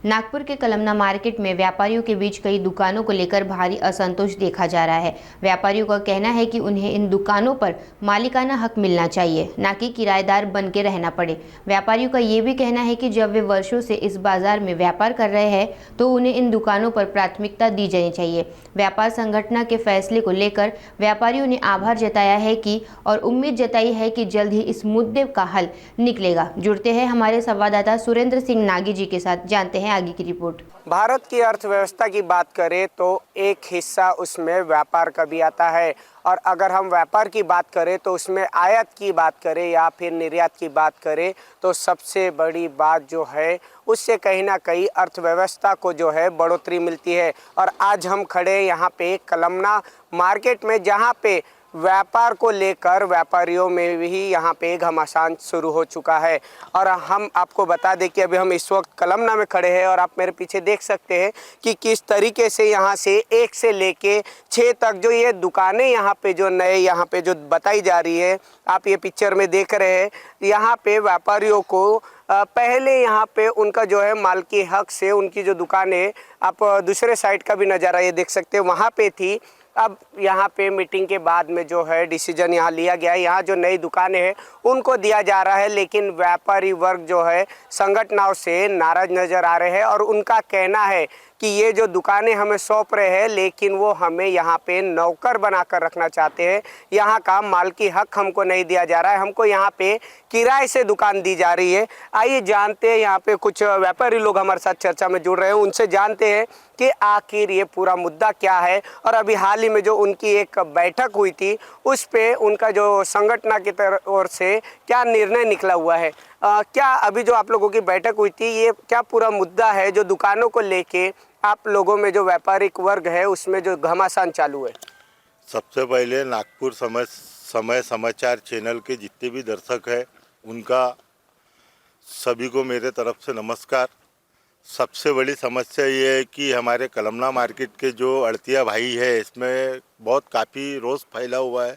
नागपुर के कलमना मार्केट में व्यापारियों के बीच कई दुकानों को लेकर भारी असंतोष देखा जा रहा है। व्यापारियों का कहना है कि उन्हें इन दुकानों पर मालिकाना हक मिलना चाहिए, न कि किराएदार बन के रहना पड़े। व्यापारियों का ये भी कहना है कि जब वे वर्षों से इस बाजार में व्यापार कर रहे हैं तो उन्हें इन दुकानों पर प्राथमिकता दी जानी चाहिए। व्यापार संगठन के फैसले को लेकर व्यापारियों ने आभार जताया है कि और उम्मीद जताई है कि जल्द ही इस मुद्दे का हल निकलेगा। जुड़ते हैं हमारे संवाददाता सुरेंद्र सिंह नागी जी के साथ, जानते हैं आगे की रिपोर्ट। भारत की अर्थव्यवस्था की बात करें तो एक हिस्सा उसमें व्यापार का भी आता है, और अगर हम व्यापार की बात करें तो उसमें आयात की बात करें या फिर निर्यात की बात करें तो सबसे बड़ी बात जो है उससे कहीं ना कहीं अर्थव्यवस्था को जो है बढ़ोतरी मिलती है। और आज हम खड़े यहाँ पे कलमना मार्केट में, जहाँ पे व्यापार को लेकर व्यापारियों में भी यहाँ पे घमासान शुरू हो चुका है। और हम आपको बता दें कि अभी हम इस वक्त कलमना में खड़े हैं और आप मेरे पीछे देख सकते हैं कि किस तरीके से यहाँ से 1 से लेके 6 तक जो ये दुकानें यहाँ पे जो नए यहाँ पे जो बताई जा रही है, आप ये पिक्चर में देख रहे हैं। यहाँ पे व्यापारियों को पहले यहाँ पे उनका जो है मालकी हक से उनकी जो दुकानें, आप दूसरे साइड का भी नज़ारा ये देख सकते हैं, वहाँ पे थी। अब यहाँ पे मीटिंग के बाद में जो है डिसीजन यहाँ लिया गया है, यहाँ जो नई दुकानें हैं उनको दिया जा रहा है। लेकिन व्यापारी वर्ग जो है संगठनों से नाराज नज़र आ रहे हैं और उनका कहना है कि ये जो दुकानें हमें सौंप रहे हैं लेकिन वो हमें यहाँ पे नौकर बनाकर रखना चाहते हैं। यहाँ का मालकी हक हमको नहीं दिया जा रहा है, हमको यहाँ पे किराए से दुकान दी जा रही है। आइए जानते हैं, यहाँ पे कुछ व्यापारी लोग हमारे साथ चर्चा में जुड़ रहे हैं, उनसे जानते हैं कि आखिर ये पूरा मुद्दा क्या है। और अभी हाल ही में जो उनकी एक बैठक हुई थी उस पे उनका जो संगठन की तरफ ओर से क्या निर्णय निकला हुआ है। क्या अभी जो आप लोगों की बैठक हुई थी ये क्या पूरा मुद्दा है जो दुकानों को लेके आप लोगों में जो व्यापारिक वर्ग है उसमें जो घमासान चालू है? सबसे पहले नागपुर समय समाचार चैनल के जितने भी दर्शक हैं उनका सभी को मेरे तरफ से नमस्कार। सबसे बड़ी समस्या ये है कि हमारे कलमना मार्केट के जो अड़तिया भाई है इसमें बहुत काफ़ी रोज़ फैला हुआ है।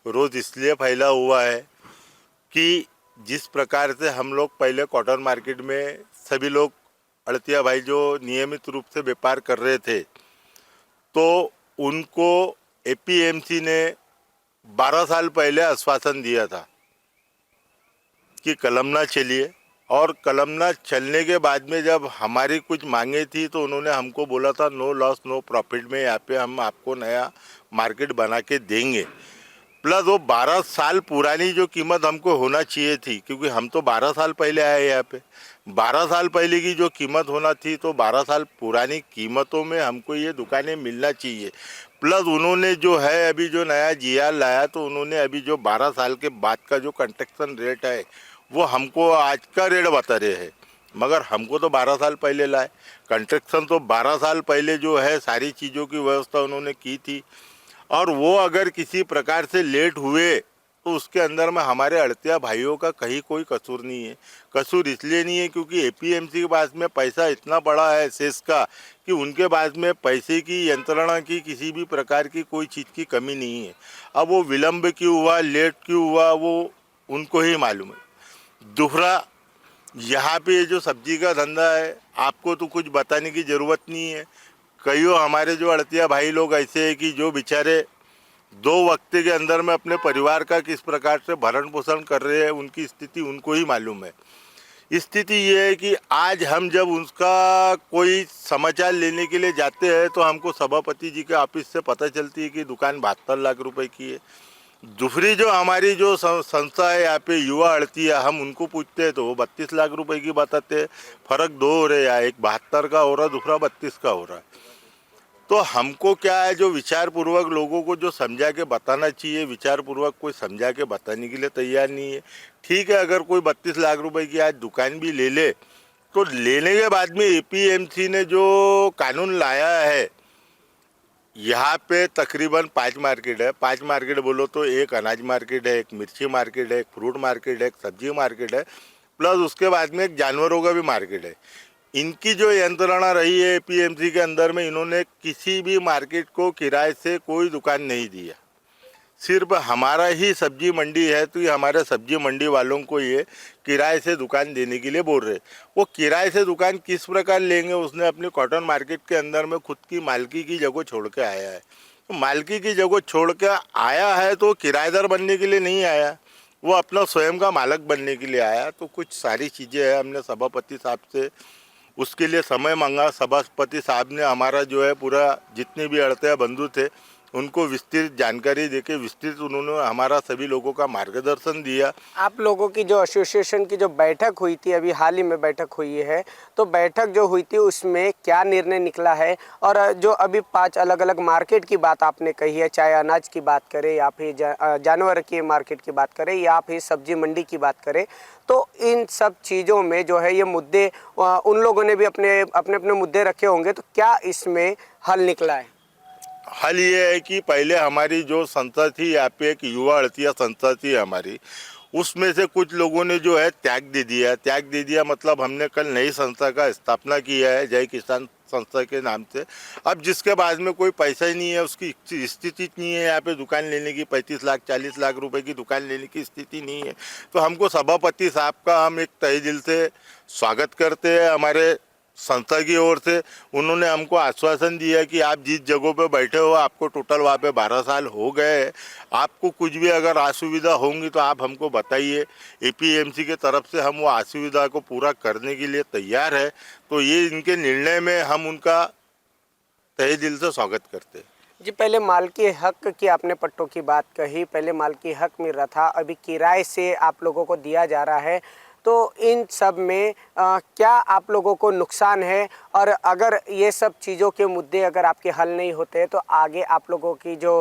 रोज़ इसलिए फैला हुआ है कि जिस प्रकार से हम लोग पहले कॉटन मार्केट में सभी लोग अड़तिया भाई जो नियमित रूप से व्यापार कर रहे थे तो उनको एपीएमसी ने 12 साल पहले आश्वासन दिया था कि कलमना चलिए, और कलमना चलने के बाद में जब हमारी कुछ मांगे थी तो उन्होंने हमको बोला था नो लॉस नो प्रॉफिट में यहाँ पे हम आपको नया मार्केट बना के देंगे। प्लस वो 12 साल पुरानी जो कीमत हमको होना चाहिए थी, क्योंकि हम तो 12 साल पहले आए यहाँ पे, 12 साल पहले की जो कीमत होना थी तो 12 साल पुरानी कीमतों में हमको ये दुकानें मिलना चाहिए। प्लस उन्होंने जो है अभी जो नया जीआर लाया तो उन्होंने अभी जो 12 साल के बाद का जो कंस्ट्रक्शन रेट है वो हमको आज का रेट बता रहे हैं, मगर हमको तो 12 साल पहले लाए कंस्ट्रक्शन, तो 12 साल पहले जो है सारी चीज़ों की व्यवस्था उन्होंने की थी। और वो अगर किसी प्रकार से लेट हुए तो उसके अंदर में हमारे अड़तिया भाइयों का कहीं कोई कसूर नहीं है। कसूर इसलिए नहीं है क्योंकि एपीएमसी के पास में पैसा इतना बड़ा है सेस का कि उनके पास में पैसे की यंत्रणा की किसी भी प्रकार की कोई चीज़ की कमी नहीं है। अब वो विलम्ब क्यों हुआ, लेट क्यों हुआ, वो उनको ही मालूम है। दूसरा, यहाँ पे जो सब्जी का धंधा है आपको तो कुछ बताने की ज़रूरत नहीं है। कईयों हमारे जो अड़तिया भाई लोग ऐसे हैं कि जो बेचारे 2 वक्त के अंदर में अपने परिवार का किस प्रकार से भरण पोषण कर रहे हैं उनकी स्थिति उनको ही मालूम है। स्थिति ये है कि आज हम जब उसका कोई समाचार लेने के लिए जाते हैं तो हमको सभापति जी के ऑफिस से पता चलती है कि दुकान 72 लाख रुपए की है। दूसरी जो हमारी जो संस्था है यहाँ पे युवा अड़तिया, हम उनको पूछते हैं तो वो 32 लाख रुपए की बताते हैं। फ़र्क 2 हो रहे हैं, एक 72 का हो रहा है, दूसरा 32 का हो रहा है। तो हमको क्या है, जो विचारपूर्वक लोगों को जो समझा के बताना चाहिए, विचारपूर्वक कोई समझा के बताने के लिए तैयार नहीं है। ठीक है, अगर कोई 32 लाख रुपए की आज दुकान भी ले ले तो लेने के बाद में एपीएमसी ने जो कानून लाया है, यहाँ पे तकरीबन 5 मार्केट है। 5 मार्केट बोलो तो एक अनाज मार्केट है, एक मिर्ची मार्केट है, एक फ्रूट मार्केट है, एक सब्जी मार्केट है, प्लस उसके बाद में एक जानवरों का भी मार्केट है। इनकी जो यंत्रणा रही है एपीएमसी के अंदर में, इन्होंने किसी भी मार्केट को किराए से कोई दुकान नहीं दिया। सिर्फ हमारा ही सब्जी मंडी है, तो ये हमारे सब्जी मंडी वालों को ये किराए से दुकान देने के लिए बोल रहे। वो किराए से दुकान किस प्रकार लेंगे? उसने अपनी कॉटन मार्केट के अंदर में खुद की मालकी की जगह छोड़ के आया है। तो मालकी की जगह छोड़ के आया है तो किराएदार बनने के लिए नहीं आया, वो अपना स्वयं का मालक बनने के लिए आया। तो कुछ सारी चीज़ें हैं, हमने सभापति साहब से उसके लिए समय मांगा। सभापति साहब ने हमारा जो है पूरा जितने भी अड़ते बंधु थे उनको विस्तृत जानकारी देके विस्तृत उन्होंने हमारा सभी लोगों का मार्गदर्शन दिया। आप लोगों की जो एसोसिएशन की जो बैठक हुई थी, अभी हाल ही में बैठक हुई है, तो बैठक जो हुई थी उसमें क्या निर्णय निकला है? और जो अभी 5 अलग अलग मार्केट की बात आपने कही है, चाहे अनाज की बात करें या फिर जानवर की मार्केट की बात करें या फिर सब्जी मंडी की बात करें, तो इन सब चीज़ों में जो है ये मुद्दे उन लोगों ने भी अपने अपने मुद्दे रखे होंगे, तो क्या इसमें हल निकला है? हल ये है कि पहले हमारी जो संस्था थी, यहाँ पे एक युवा अड़तिया संस्था थी हमारी, उसमें से कुछ लोगों ने जो है त्याग दे दिया। मतलब हमने कल नई संस्था का स्थापना किया है जय किसान संस्था के नाम से। अब जिसके पास में कोई पैसा ही नहीं है, उसकी स्थिति नहीं है यहाँ पे दुकान लेने की, 35 लाख 40 लाख रुपए की दुकान लेने की स्थिति नहीं है, तो हमको सभापति साहब का हम एक तहे दिल से स्वागत करते हैं। हमारे संस्था की ओर से उन्होंने हमको आश्वासन दिया कि आप जिस जगह पे बैठे हो, आपको टोटल वहाँ पे 12 साल हो गए, आपको कुछ भी अगर असुविधा होंगी तो आप हमको बताइए। एपीएमसी के तरफ से हम वो असुविधा को पूरा करने के लिए तैयार है। तो ये इनके निर्णय में हम उनका तहे दिल से स्वागत करते हैं। जी, पहले मालकी हक की आपने पट्टों की बात कही, पहले मालकी हक मिल रहा था, अभी किराए से आप लोगों को दिया जा रहा है, तो इन सब में क्या आप लोगों को नुकसान है? और अगर ये सब चीज़ों के मुद्दे अगर आपके हल नहीं होते तो आगे आप लोगों की जो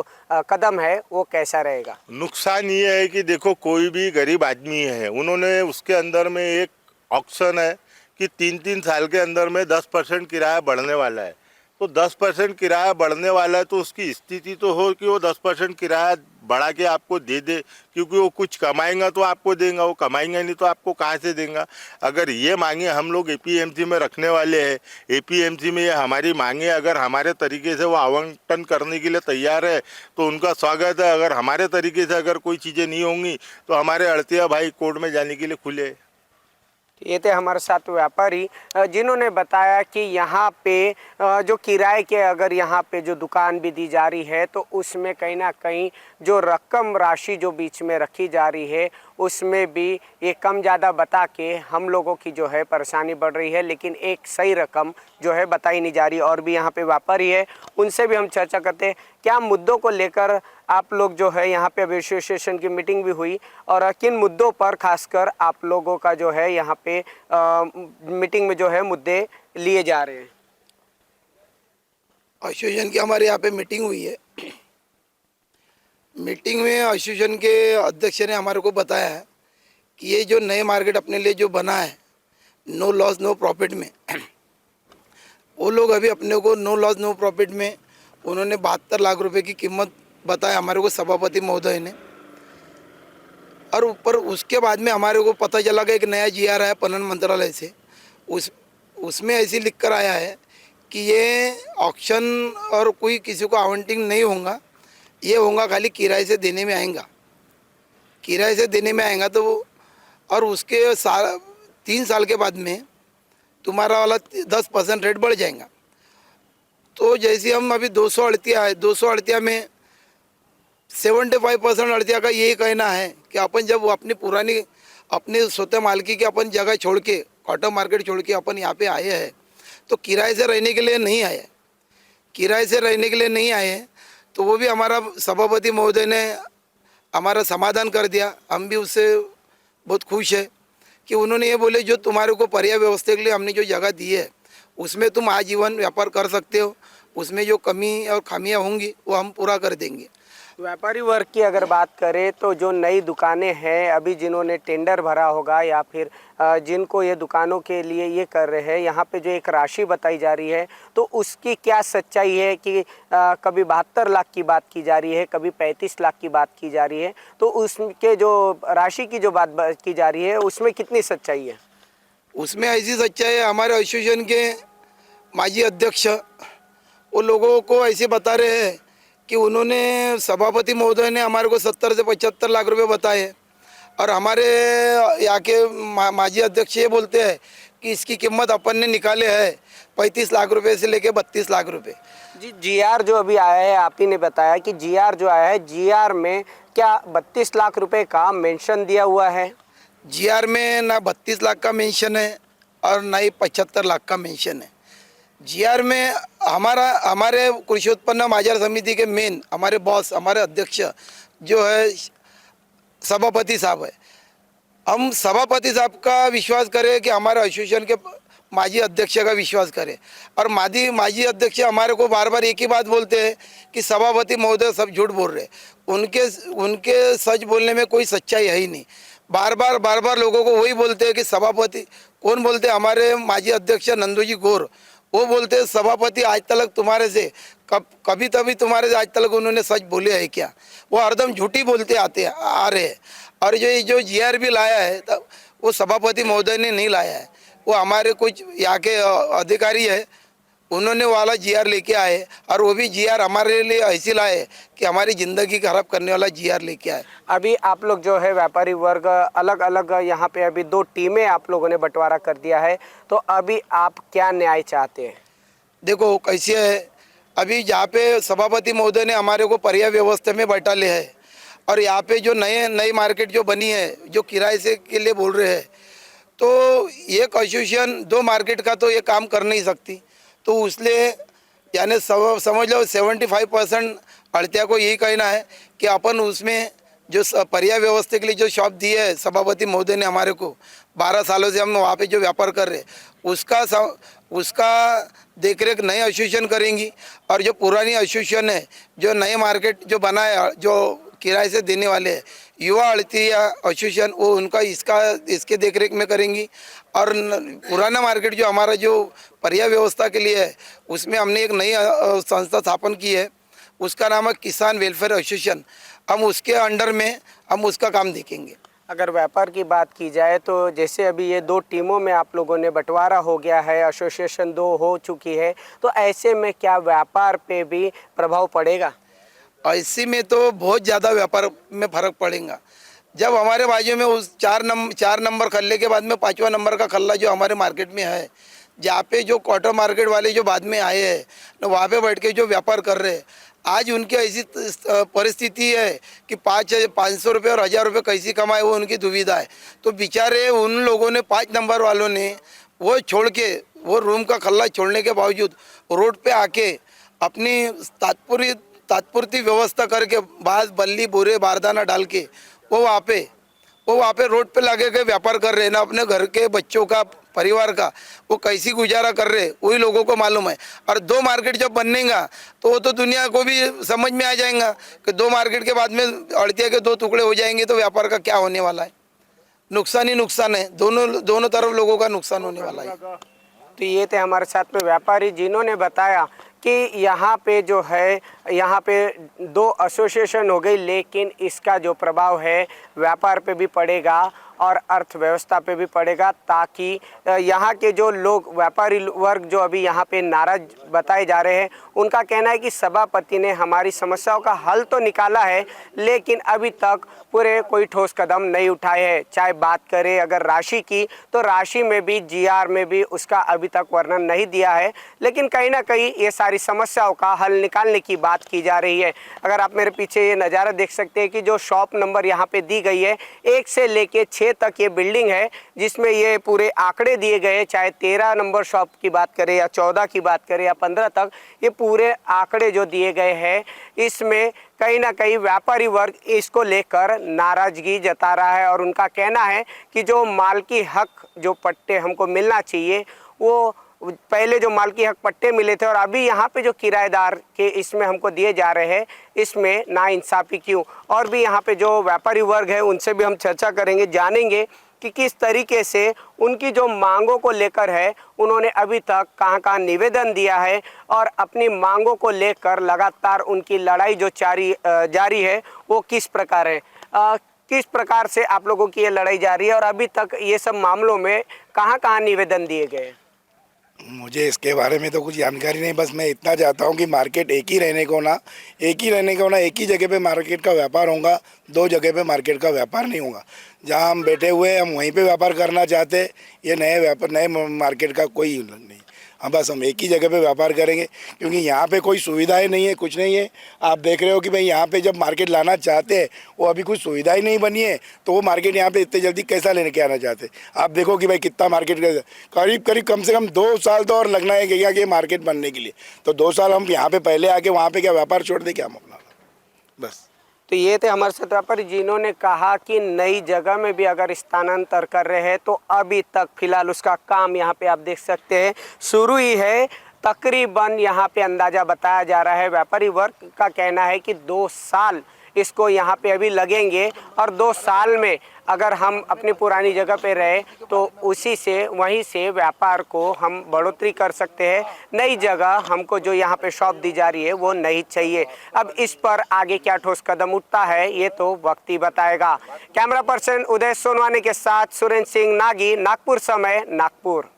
कदम है वो कैसा रहेगा? नुकसान ये है कि देखो, कोई भी गरीब आदमी है, उन्होंने उसके अंदर में एक ऑप्शन है कि 3-3 साल के अंदर में 10% किराया बढ़ने वाला है। तो 10% किराया बढ़ने वाला है तो उसकी स्थिति तो हो कि वो 10% किराया बढ़ा के आपको दे दे, क्योंकि वो कुछ कमाएगा तो आपको देगा, वो कमाएंगा नहीं तो आपको कहाँ से देगा? अगर ये मांगे हम लोग एपीएमसी में रखने वाले हैं, एपीएमसी में ये हमारी मांगे अगर हमारे तरीके से वो आवंटन करने के लिए तैयार है तो उनका स्वागत है। अगर हमारे तरीके से अगर कोई चीज़ें नहीं होंगी तो हमारे अड़तिया भाई कोर्ट में जाने के लिए खुले हैं। ये थे हमारे साथ व्यापारी जिन्होंने बताया कि यहाँ पे जो किराए के अगर यहाँ पे जो दुकान भी दी जा रही है तो उसमें कहीं ना कहीं जो रकम राशि जो बीच में रखी जा रही है उसमें भी ये कम ज़्यादा बता के हम लोगों की जो है परेशानी बढ़ रही है, लेकिन एक सही रकम जो है बताई नहीं जा रही। और भी यहाँ पे व्यापारी है, उनसे भी हम चर्चा करते हैं क्या मुद्दों को लेकर आप लोग जो है यहाँ पे एसोसिएशन की मीटिंग भी हुई और किन मुद्दों पर खासकर आप लोगों का जो है यहाँ पे मीटिंग में जो है मुद्दे लिए जा रहे हैं? एसोसिएशन की हमारे यहाँ पे मीटिंग हुई है। मीटिंग में एसोसिएशन के अध्यक्ष ने हमारे को बताया है कि ये जो नए मार्केट अपने लिए जो बना है नो लॉस नो प्रॉफिट में, वो लोग अभी अपने को नो लॉस नो प्रॉफिट में उन्होंने 72 लाख रुपए की कीमत बताया हमारे को सभापति महोदय ने। और ऊपर उसके बाद में हमारे को पता चला कि एक नया GR आया पणन मंत्रालय से, उसमें ऐसे लिख कर आया है कि ये ऑक्शन और कोई किसी को आवंटिंग नहीं होगा, ये होगा खाली किराए से देने में आएगा, किराए से देने में आएगा। तो और उसके 3 साल के बाद में तुम्हारा वाला 10% रेट बढ़ जाएगा। तो जैसे हम अभी 200 अड़तिया है, 200 अड़तिया में 75% अड़तिया का यही कहना है कि अपन जब अपनी पुरानी अपने स्वतः मालकी की अपन जगह छोड़ के कॉटन मार्केट छोड़ के अपन यहाँ पे आए हैं तो किराए से रहने के लिए नहीं आए, किराए से रहने के लिए नहीं आए। तो वो भी हमारा सभापति महोदय ने हमारा समाधान कर दिया। हम भी उससे बहुत खुश है कि उन्होंने ये बोले जो तुम्हारे को पर्याय व्यवस्था के लिए हमने जो जगह दी है उसमें तुम आजीवन व्यापार कर सकते हो, उसमें जो कमी और खामियां होंगी वो हम पूरा कर देंगे। व्यापारी वर्ग की अगर बात करें तो जो नई दुकानें हैं अभी जिन्होंने टेंडर भरा होगा या फिर जिनको ये दुकानों के लिए ये कर रहे हैं, यहाँ पे जो एक राशि बताई जा रही है तो उसकी क्या सच्चाई है कि कभी 72 लाख की बात की जा रही है, कभी 35 लाख की बात की जा रही है, तो उसके जो राशि की जो बात की जा रही है उसमें कितनी सच्चाई है? उसमें ऐसी सच्चाई है, हमारे एसोसिएशन के माजी अध्यक्ष वो लोगों को ऐसे बता रहे हैं कि उन्होंने सभापति महोदय ने हमारे को 70 से 75 लाख रुपए बताए और हमारे यहाँ के माजी अध्यक्ष ये बोलते हैं कि इसकी कीमत अपन ने निकाले है 35 लाख रुपए से लेके 32 लाख रुपए। जी, जीआर जो अभी आया है, आप ही ने बताया कि जीआर जो आया है, जीआर में क्या 32 लाख रुपए का मेंशन दिया हुआ है? जीआर में ना 32 लाख का मेंशन है और ना ही 75 लाख का मेंशन है। जीआर में हमारे कृषि उत्पन्न बाजार समिति के मेन हमारे बॉस, हमारे अध्यक्ष जो है सभापति साहब है। हम सभापति साहब का विश्वास करें कि हमारे एसोसिएशन के माजी अध्यक्ष का विश्वास करें। और माजी अध्यक्ष हमारे को बार बार एक ही बात बोलते हैं कि सभापति महोदय सब झूठ बोल रहे, उनके सच बोलने में कोई सच्चाई है ही नहीं। बार बार लोगों को वही बोलते हैं कि सभापति कौन बोलते हैं, हमारे माजी अध्यक्ष नंदू जी गौर, वो बोलते हैं सभापति आज तक तुम्हारे से कभी तभी तुम्हारे से आज तक उन्होंने सच बोले है क्या? वो हरदम झूठी बोलते आ रहे हैं। और जो जीआर भी लाया है तब वो सभापति महोदय ने नहीं लाया है, वो हमारे कुछ यहाँ के अधिकारी है, उन्होंने वाला जीआर लेके आए और वो भी जीआर हमारे लिए ऐसी लाए कि हमारी ज़िंदगी खराब करने वाला जीआर लेके आए। अभी आप लोग जो है व्यापारी वर्ग अलग अलग यहाँ पे अभी 2 टीमें आप लोगों ने बंटवारा कर दिया है, तो अभी आप क्या न्याय चाहते हैं? देखो कैसे है, अभी जहाँ पे सभापति महोदय ने हमारे को पर्याय व्यवस्था में बैठा ले है और यहाँ पे जो नई मार्केट जो बनी है जो किराए से के लिए बोल रहे हैं, तो एक एसोसिएशन 2 मार्केट का तो ये काम कर नहीं सकती। तो उसलिए यानी समझ लो 75% अड़तिया को यही कहना है कि अपन उसमें जो पर्याय व्यवस्था के लिए जो शॉप दी है सभापति महोदय ने हमारे को 12 सालों से हम वहाँ पे जो व्यापार कर रहे उसका देखरेख नए एसोसिएशन करेंगी। और जो पुरानी एसोसिएशन है जो नए मार्केट जो बना है जो किराए से देने वाले हैं युवा अड़तिया एसोसिएशन, वो उनका इसके देखरेख में करेंगी। और पुराना मार्केट जो हमारा जो पर्याय व्यवस्था के लिए है उसमें हमने एक नई संस्था स्थापन की है, उसका नाम है किसान वेलफेयर एसोसिएशन। हम उसके अंडर में हम उसका काम देखेंगे। अगर व्यापार की बात की जाए तो जैसे अभी ये 2 टीमों में आप लोगों ने बंटवारा हो गया है, एसोसिएशन 2 हो चुकी है, तो ऐसे में क्या व्यापार पे भी प्रभाव पड़ेगा? ऐसे में तो बहुत ज़्यादा व्यापार में फ़र्क पड़ेगा। जब हमारे बाजू में उस 4 नंबर खल्ले के बाद में 5वां नंबर का खल्ला जो हमारे मार्केट में है, जहाँ पे जो क्वार्टर मार्केट वाले जो बाद में आए हैं तो वहाँ पे बैठ के जो व्यापार कर रहे हैं, आज उनकी ऐसी परिस्थिति है कि 500 रुपये और 1000 रुपये कैसी कमाए वो उनकी दुविधा है। तो बेचारे उन लोगों ने 5 नंबर वालों ने वो छोड़ के वो रूम का खल्ला छोड़ने के बावजूद रोड पे आके अपनी तात्पुरती व्यवस्था करके बांस बल्ली बोरे बारदाना डाल के वो वहाँ पे रोड पे लगे के व्यापार कर रहे हैं ना। अपने घर के बच्चों का परिवार का वो कैसी गुजारा कर रहे वही लोगों को मालूम है। और 2 मार्केट जब बनेगा तो वो तो दुनिया को भी समझ में आ जाएगा कि 2 मार्केट के बाद में अड़तिया के 2 टुकड़े हो जाएंगे तो व्यापार का क्या होने वाला है। नुकसान ही नुकसान है, दोनों तरफ लोगों का नुकसान होने वाला है। तो ये थे हमारे साथ में व्यापारी जिन्होंने बताया कि यहाँ पे जो है यहाँ पे 2 एसोसिएशन हो गई, लेकिन इसका जो प्रभाव है व्यापार पे भी पड़ेगा और अर्थव्यवस्था पे भी पड़ेगा, ताकि यहाँ के जो लोग व्यापारी वर्ग जो अभी यहाँ पे नाराज बताए जा रहे हैं, उनका कहना है कि सभापति ने हमारी समस्याओं का हल तो निकाला है लेकिन अभी तक पूरे कोई ठोस कदम नहीं उठाए हैं। चाहे बात करें अगर राशि की, तो राशि में भी जीआर में भी उसका अभी तक वर्णन नहीं दिया है, लेकिन कहीं ना कहीं ये सारी समस्याओं का हल निकालने की बात की जा रही है। अगर आप मेरे पीछे ये नज़ारा देख सकते हैं कि जो शॉप नंबर यहाँ पे दी गई है 1 से लेके 6 तक ये बिल्डिंग है, जिसमें ये पूरे आंकड़े दिए गए, चाहे 13 नंबर शॉप की बात करें या 14 की बात करें या 15 तक, ये पूरे आंकड़े जो दिए गए हैं इसमें कहीं ना कहीं व्यापारी वर्ग इसको लेकर नाराजगी जता रहा है। और उनका कहना है कि जो मालकी हक जो पट्टे हमको मिलना चाहिए, वो पहले जो मालकी हक पट्टे मिले थे और अभी यहाँ पे जो किराएदार के इसमें हमको दिए जा रहे हैं, इसमें नाइंसाफ़ी क्यों। और भी यहाँ पे जो व्यापारी वर्ग है उनसे भी हम चर्चा करेंगे, जानेंगे कि किस तरीके से उनकी जो मांगों को लेकर है उन्होंने अभी तक कहाँ निवेदन दिया है और अपनी मांगों को लेकर लगातार उनकी लड़ाई जो जारी है वो किस प्रकार है, किस प्रकार से आप लोगों की ये लड़ाई जारी है और अभी तक ये सब मामलों में कहाँ निवेदन दिए गए। मुझे इसके बारे में तो कुछ जानकारी नहीं, बस मैं इतना चाहता हूँ कि मार्केट एक ही रहने को ना, एक ही जगह पे मार्केट का व्यापार होगा, दो जगह पे मार्केट का व्यापार नहीं होगा। जहाँ हम बैठे हुए हैं हम वहीं पे व्यापार करना चाहते, ये नए मार्केट का कोई नहीं। हम एक ही जगह पे व्यापार करेंगे, क्योंकि यहाँ पे कोई सुविधाएं नहीं है, कुछ नहीं है। आप देख रहे हो कि भाई यहाँ पे जब मार्केट लाना चाहते हैं वो अभी कुछ सुविधाएं नहीं बनी है, तो वो मार्केट यहाँ पे इतने जल्दी कैसा लेने के आना चाहते। आप देखो कि भाई कितना मार्केट करीब कम से कम 2 साल तो और लगना है क्या कि ये मार्केट बनने के लिए। तो 2 साल हम यहाँ पे पहले आके वहाँ पे क्या व्यापार छोड़ दें क्या हम अपना, बस। तो ये थे हमारे साथ व्यापारी जिन्होंने कहा कि नई जगह में भी अगर स्थानांतर कर रहे हैं तो अभी तक फिलहाल उसका काम यहाँ पे आप देख सकते हैं शुरू ही है। तकरीबन यहाँ पे अंदाज़ा बताया जा रहा है, व्यापारी वर्ग का कहना है कि 2 साल इसको यहाँ पे अभी लगेंगे और 2 साल में अगर हम अपनी पुरानी जगह पे रहे तो उसी से वहीं से व्यापार को हम बढ़ोतरी कर सकते हैं। नई जगह हमको जो यहाँ पे शॉप दी जा रही है वो नहीं चाहिए। अब इस पर आगे क्या ठोस कदम उठता है ये तो वक्त ही बताएगा। कैमरा पर्सन उदय सोनवानी के साथ सुरेंद्र सिंह नागी, नागपुर समय, नागपुर।